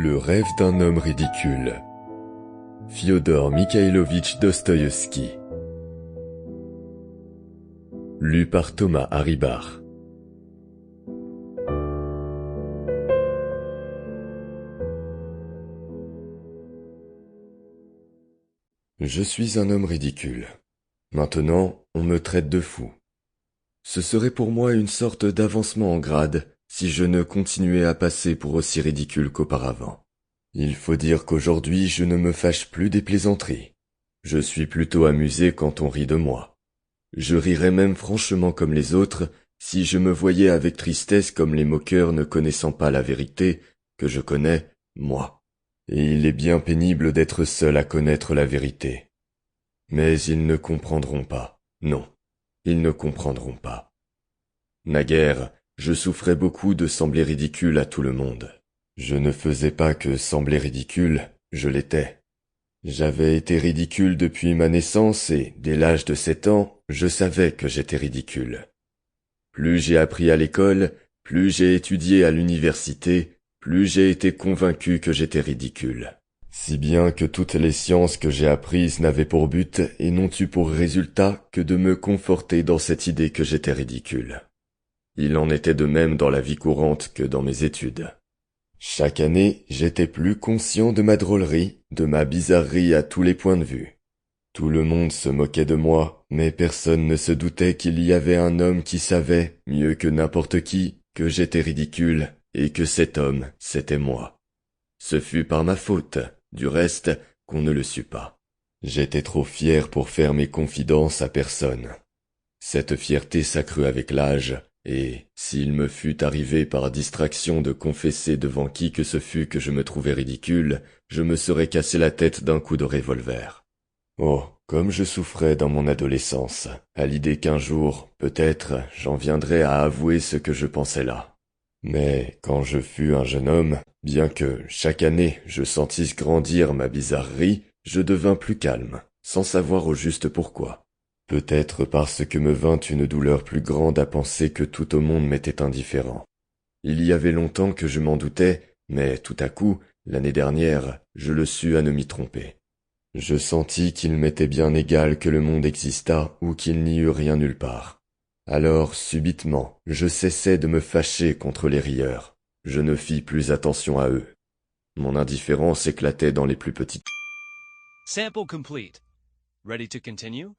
Le rêve d'un homme ridicule. Fyodor Mikhailovitch Dostoïevski. Lu par Thomas Haribar. Je suis un homme ridicule. Maintenant, on me traite de fou. Ce serait pour moi une sorte d'avancement en grade si je ne continuais à passer pour aussi ridicule qu'auparavant. Il faut dire qu'aujourd'hui je ne me fâche plus des plaisanteries. Je suis plutôt amusé quand on rit de moi. Je rirais même franchement comme les autres si je me voyais avec tristesse comme les moqueurs ne connaissant pas la vérité que je connais, moi. Et il est bien pénible d'être seul à connaître la vérité. Mais ils ne comprendront pas. Non, ils ne comprendront pas. Naguère, je souffrais beaucoup de sembler ridicule à tout le monde. Je ne faisais pas que sembler ridicule, je l'étais. J'avais été ridicule depuis ma naissance et, dès l'âge de 7 ans, je savais que j'étais ridicule. Plus j'ai appris à l'école, plus j'ai étudié à l'université, plus j'ai été convaincu que j'étais ridicule. Si bien que toutes les sciences que j'ai apprises n'avaient pour but et n'ont eu pour résultat que de me conforter dans cette idée que j'étais ridicule. Il en était de même dans la vie courante que dans mes études. Chaque année, j'étais plus conscient de ma drôlerie, de ma bizarrerie à tous les points de vue. Tout le monde se moquait de moi, mais personne ne se doutait qu'il y avait un homme qui savait, mieux que n'importe qui, que j'étais ridicule, et que cet homme, c'était moi. Ce fut par ma faute, du reste, qu'on ne le sut pas. J'étais trop fier pour faire mes confidences à personne. Cette fierté s'accrut avec l'âge, et, s'il me fût arrivé par distraction de confesser devant qui que ce fût que je me trouvais ridicule, je me serais cassé la tête d'un coup de revolver. Oh, comme je souffrais dans mon adolescence, à l'idée qu'un jour, peut-être, j'en viendrais à avouer ce que je pensais là. Mais quand je fus un jeune homme, bien que, chaque année, je sentisse grandir ma bizarrerie, je devins plus calme, sans savoir au juste pourquoi. Peut-être parce que me vint une douleur plus grande à penser que tout au monde m'était indifférent. Il y avait longtemps que je m'en doutais, mais tout à coup, l'année dernière, je le sus à ne m'y tromper. Je sentis qu'il m'était bien égal que le monde existât ou qu'il n'y eût rien nulle part. Alors, subitement, je cessai de me fâcher contre les rieurs. Je ne fis plus attention à eux. Mon indifférence éclatait dans les plus petites. Sample complete. Ready to continue?